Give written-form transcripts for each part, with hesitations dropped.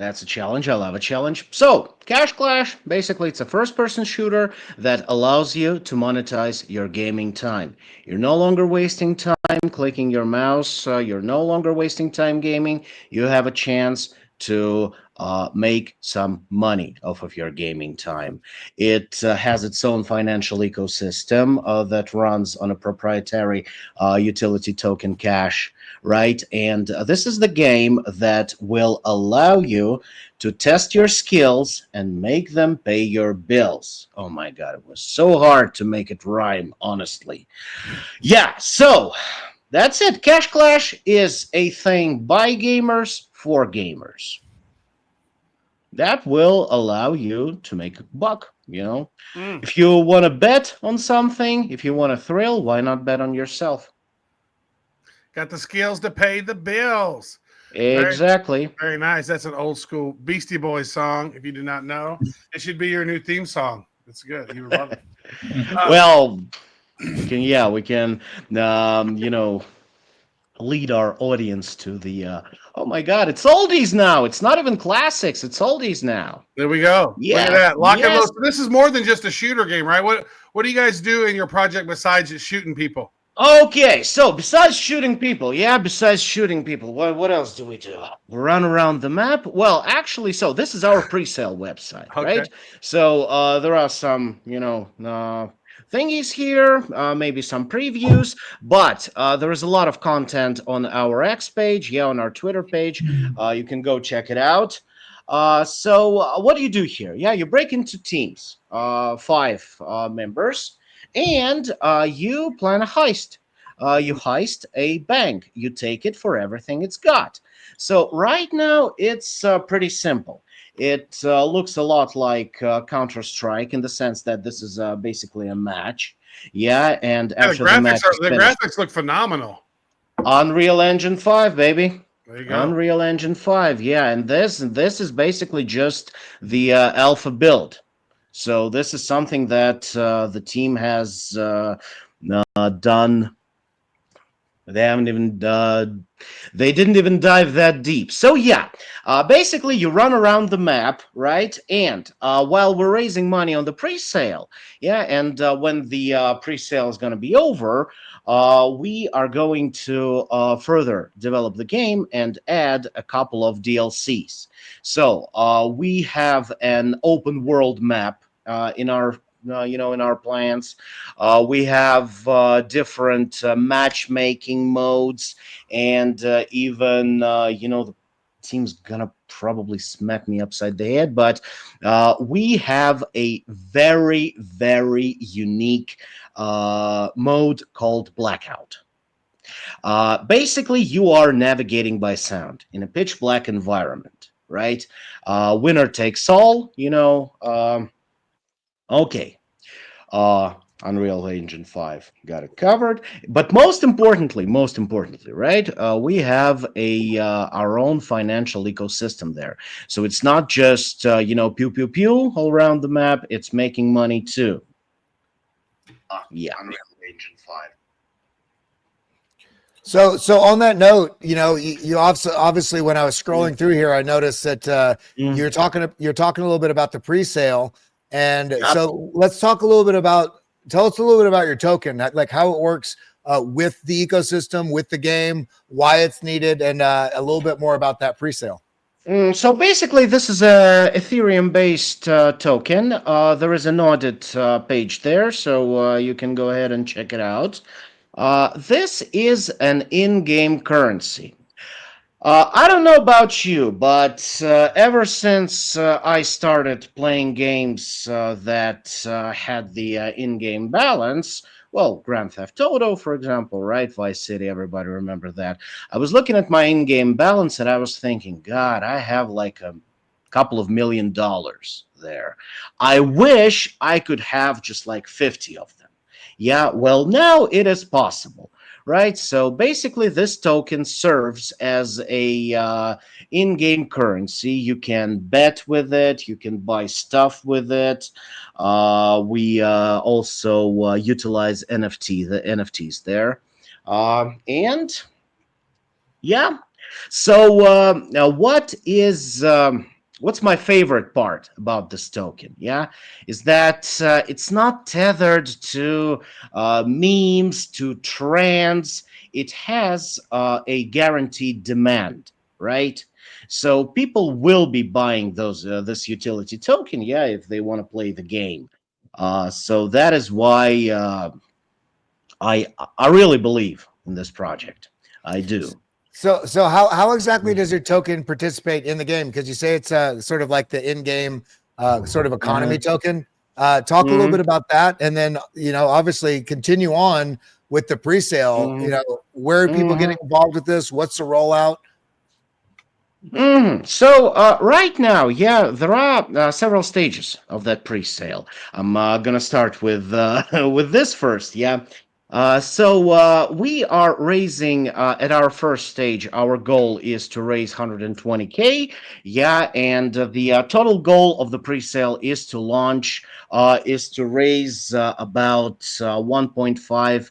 That's a challenge. I love a challenge. So, Cash Clash, basically, it's a first person shooter that allows you to monetize your gaming time. You're no longer wasting time clicking your mouse, you're no longer wasting time gaming. You have a chance to make some money off of your gaming time. It has its own financial ecosystem that runs on a proprietary utility token cash, right? And this is the game that will allow you to test your skills and make them pay your bills. Oh my God, it was so hard to make it rhyme, honestly. Yeah, so that's it. Cash Clash is a thing by gamers for gamers that will allow you to make a buck. Mm. If you want to bet on something, if you want a thrill, why not bet on yourself? Got the skills to pay the bills. Very, Exactly. very nice. That's an old school Beastie Boys song. If you do not know, it should be your new theme song. It's good. You would love it. Uh, Well, we can, um, you know, lead our audience to the. Oh my God, it's oldies now. It's not even classics. It's oldies now. there we go. Look at Yeah. that. Lock and load. Yes. So this is more than just a shooter game, right? What do you guys do in your project besides just shooting people? Okay, so besides shooting people, what else do we do? Run around the map? Well, actually, so this is our pre-sale website, Okay. right? So there are some, thingies here, maybe some previews, but there is a lot of content on our X page, yeah, on our Twitter page. You can go check it out. So what do you do here? Yeah, you break into teams, five members, and you plan a heist. You heist a bank. You take it for everything it's got. So right now it's pretty simple. It looks a lot like Counter Strike in the sense that this is basically a match. Yeah, and Yeah, after the match is the finished, graphics look phenomenal. Unreal Engine 5, baby. There you go. Unreal Engine 5, yeah, and this is basically just the alpha build. So this is something that the team has done. They haven't even they didn't even dive that deep. So yeah, basically you run around the map, right? And while we're raising money on the pre-sale, yeah, and when the pre-sale is going to be over, we are going to further develop the game and add a couple of DLCs. So we have an open world map in our in our plans. We have different matchmaking modes, and even the team's gonna probably smack me upside the head, but we have a very unique mode called Blackout. Basically, you are navigating by sound in a pitch black environment, right? Winner takes all, okay. uh Unreal Engine 5 got it covered. But most importantly, right? We have a our own financial ecosystem there. So it's not just pew pew pew all around the map, it's making money too. Yeah. Unreal Engine 5. So on that note, you obviously when I was scrolling through here, I noticed that Mm. you're talking a little bit about the pre-sale, and Yep. so let's talk a little bit about tell us a little bit about your token, like how it works with the ecosystem, with the game, why it's needed, and a little bit more about that pre-sale. So basically, this is a Ethereum-based token. There is an audit page there, so you can go ahead and check it out. This is an in-game currency. I don't know about you, but ever since I started playing games that had the in-game balance, well, Grand Theft Auto, for example, right? Vice City, everybody remember that. I was looking at my in-game balance and I was thinking, God, I have like a couple of $1 million there. I wish I could have just like 50 of them. Yeah, well, now it is possible, right? So basically, this token serves as a in-game currency. You can bet with it. You can buy stuff with it. We also utilize the NFTs there, and yeah. So now what's my favorite part about this token? Yeah, is that it's not tethered to memes, to trends. It has a guaranteed demand, right? So people will be buying those this utility token, yeah, if they want to play the game. So that is why I really believe in this project. I do. So how exactly does your token participate in the game? Because you say it's sort of like the in-game sort of economy token. Talk a little bit about that, and then obviously continue on with the pre-sale. Mhm. Where are people getting Mhm. involved with this? What's the rollout? So right now, yeah, there are several stages of that pre-sale. I'm gonna start with with this first. Yeah. So we are raising at our first stage. Our goal is to raise 120K. Yeah, and the total goal of the pre-sale is to launch is to raise about 1.5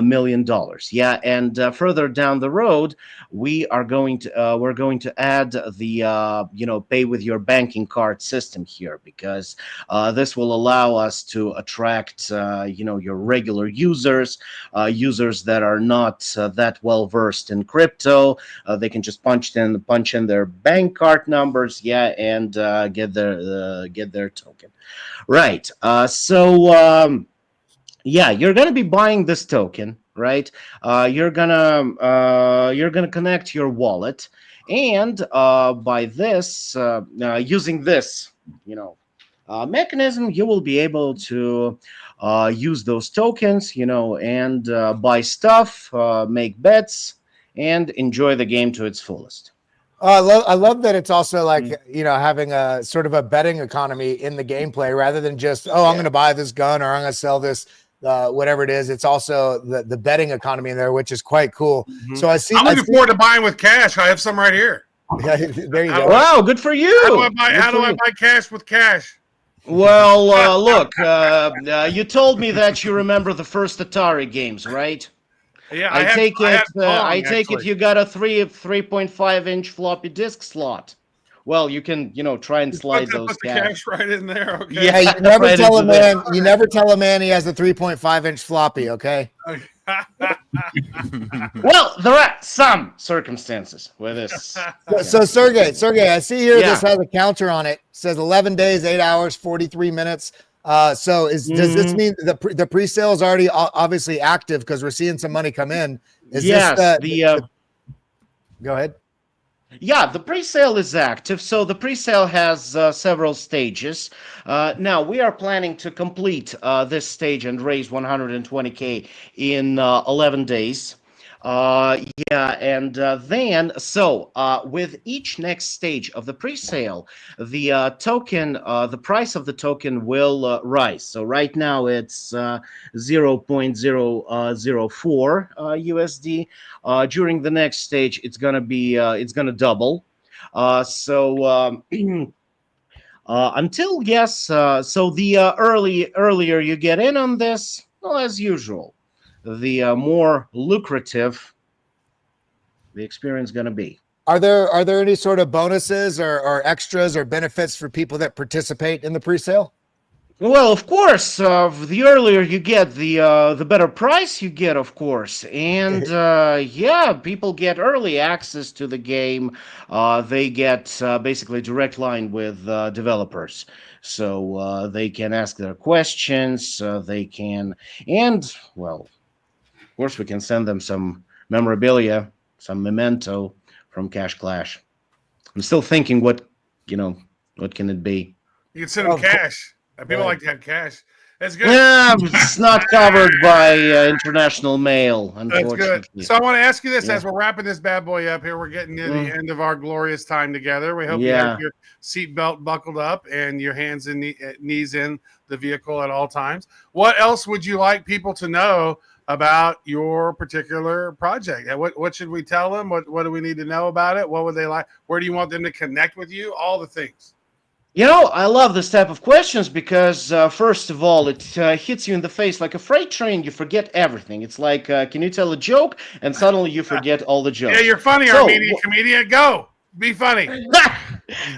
million dollars. Yeah, and further down the road we're going to add the pay with your banking card system here, because this will allow us to attract your regular users, users that are not that well versed in crypto. They can just punch in their bank card numbers, yeah, and get their token, right? Yeah, you're gonna be buying this token, right? You're gonna connect your wallet, and by this using this mechanism, you will be able to use those tokens, and buy stuff, make bets, and enjoy the game to its fullest. I love that it's also like Mm. having a sort of a betting economy in the gameplay rather than just I'm going Yeah. to buy this gun or I'm going to sell this whatever it is. It's also the betting economy in there, which is quite cool. Mhm. So I see. I'm looking forward to buying with cash. I have some right here. There you How go. do I, Wow, good for how do I you. buy? Good How do for I you. buy cash with cash? Well, look, you told me that you remember the first Atari games, right? Yeah, I take I had it. I Pong take it actually. you got a 3.5 inch floppy disk slot. Well, you can try and Just put slide the, those put the cash. cash right in there. Okay. Hey, Yeah, you never right tell a into there. man. You never tell a man he has a 3.5-inch floppy. Okay. Well, there are some circumstances where this So can. Sergey, I see here this Yeah. has a counter on it. It says 11 days, 8 hours, 43 minutes. Does this Mhm. mean the pre-sale is already obviously active because we're seeing some money come in? Is this Yes, go ahead? yeah, the pre-sale is active. So the pre-sale has several stages. Now we are planning to complete this stage and raise 120K in 11 days. Uh, yeah, and then with each next stage of the pre-sale, the the price of the token will rise. So right now it's 0.004 USD. During the next stage, it's gonna double. So until yes, so the earlier you get in on this, well, as usual, the more lucrative the experience gonna be. Are there any sort of bonuses or extras or benefits for people that participate in the pre-sale? Well, of course, the earlier you get, the better price you get, of course, and yeah, people get early access to the game. They get basically direct line with developers, so they can ask their questions. They can, and well, of course, we can send them some memorabilia, some memento from Cash Clash. I'm still thinking you know, what can it be? You can send them Of course. cash. Go People ahead. like to have cash. That's good. Yeah, it's not covered by international mail, That's good. unfortunately. So I want to ask you this Yeah. as we're wrapping this bad boy up here. We're getting near the Mm, end of our glorious time together. We hope you have yeah. your seatbelt buckled up and your hands and knees in the vehicle at all times. What else would you like people to know about your particular project? And what should we tell them? What do we need to know about it? What would they like? Where do you want them to connect with you? All the things. I love this type of questions because, first of all, it hits you in the face like a freight train. You forget everything. It's like, can you tell a joke? And suddenly you forget all the Yeah, jokes. you're funny, So, Armenian comedian. Go. Be funny. You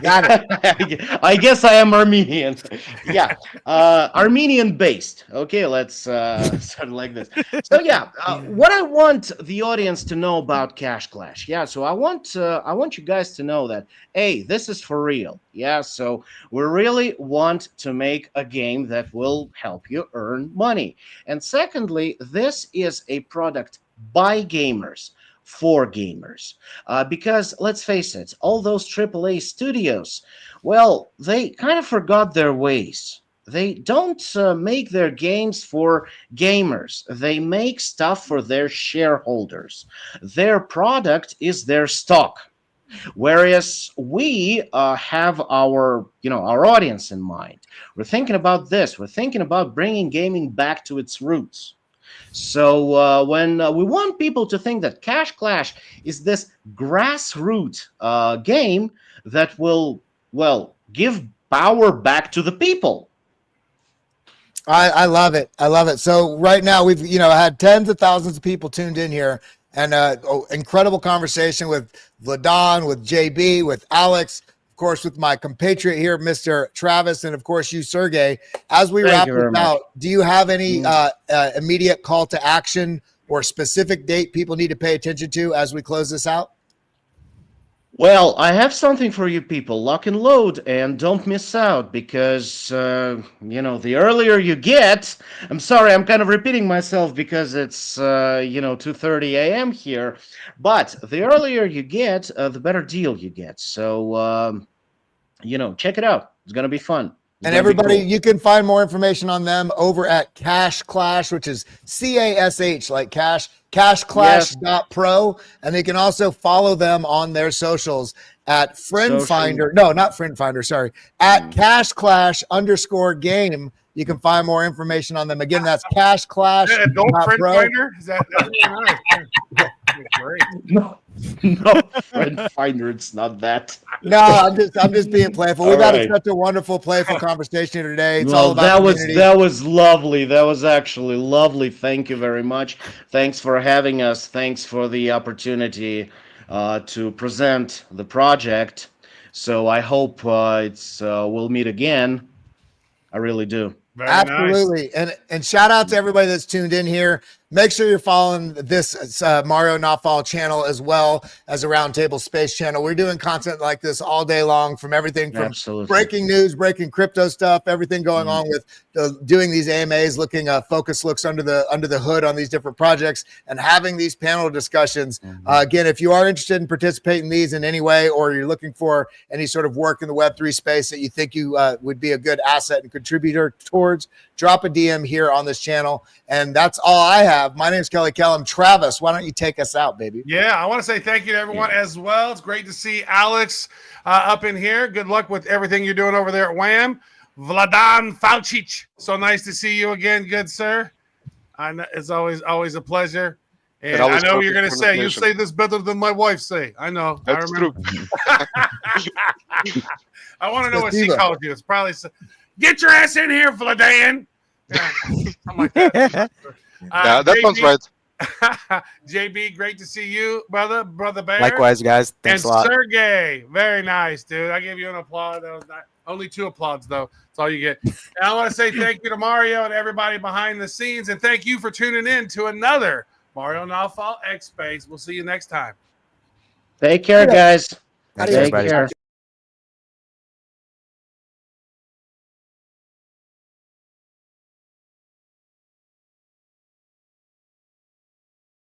got it. I guess I am Armenian. Yeah, Armenian based. Okay, let's start like this. So yeah, what I want the audience to know about Cash Clash. Yeah, so I want you guys to know that hey, this is for real. Yeah, so we really want to make a game that will help you earn money. And secondly, this is a product by gamers for gamers. Because let's face it, all those AAA studios, well, they kind of forgot their ways. They don't make their games for gamers. They make stuff for their shareholders. Their product is their stock. Whereas we have our audience in mind. We're thinking about this. We're thinking about bringing gaming back to its roots. So when we want people to think that Cash Clash is this grassroots game that will, well, give power back to the people. I love it. I love it. So right now we've had tens of thousands of people tuned in here, and incredible conversation with Vladan, with JB, with Alex, of course, with my compatriot here, Mr. Travis, and of course you, Sergey. As we Thank wrap you this very much. out, do you have any immediate call to action or specific date people need to pay attention to as we close this out? Well, I have something for you people. Lock and load and don't miss out because, the earlier you get, I'm sorry, I'm kind of repeating myself because it's, 2:30 a.m. here, but the earlier you get, the better deal you get. So, check it out. It's going to be fun. It's And going to be everybody, cool. you can find more information on them over at Cash Clash, which is CASH, like cash, Yes. cashclash.pro. And they can also follow them on their socials at Friend Social. Finder. No, not Friend Finder, sorry. At Cash Clash _game. You can find more information on them. Again, that's Adult friend cashclash.pro. finder. That's really nice. Great. No, no, friend finder. It's not that. No, I'm just being playful. We've All had right. such a wonderful, playful conversation here today. It's all Well, about community. that was lovely. That was actually lovely. Thank you very much. Thanks for having us. Thanks for the opportunity to present the project. So I hope we'll meet again. I really do. Very nice. Absolutely. And shout out to everybody that's tuned in here. Make sure you're following this Mario Knopfall channel as well as a Roundtable Space channel. We're doing content like this all day long, from everything from Absolutely. breaking news, breaking crypto stuff, everything going on with doing these AMAs, looking focus looks under the hood on these different projects, and having these panel discussions. Again, if you are interested in participating in these in any way, or you're looking for any sort of work in the Web3 space that you think you would be a good asset and contributor towards, drop a DM here on this channel. And that's all I have. My name is Kelly Kellum. Travis, why don't you take us out, baby? Yeah, I want to say thank you to everyone as well. It's great to see Alex up in here. Good luck with everything you're doing over there at Wham. Vladan Falcic, so nice to see you again, good sir. I know it's always a pleasure. And I know you're going to say, you say this better than my wife say. I know. That's I remember. true. I want to know what she calls you. It's probably, get your ass in here, Vladan. Yeah, something like that. Yeah, that sounds right. JB, great to see you, brother Bear. Likewise, guys. Thanks and a lot. Sergey, very nice, dude. I give you an applause. That was not, only 2 applauds, though. That's all you get. And I want to say thank you to Mario and everybody behind the scenes, and thank you for tuning in to another Mario Knopfall X Space. We'll see you next time. Take care, guys. Thanks, Take everybody. care.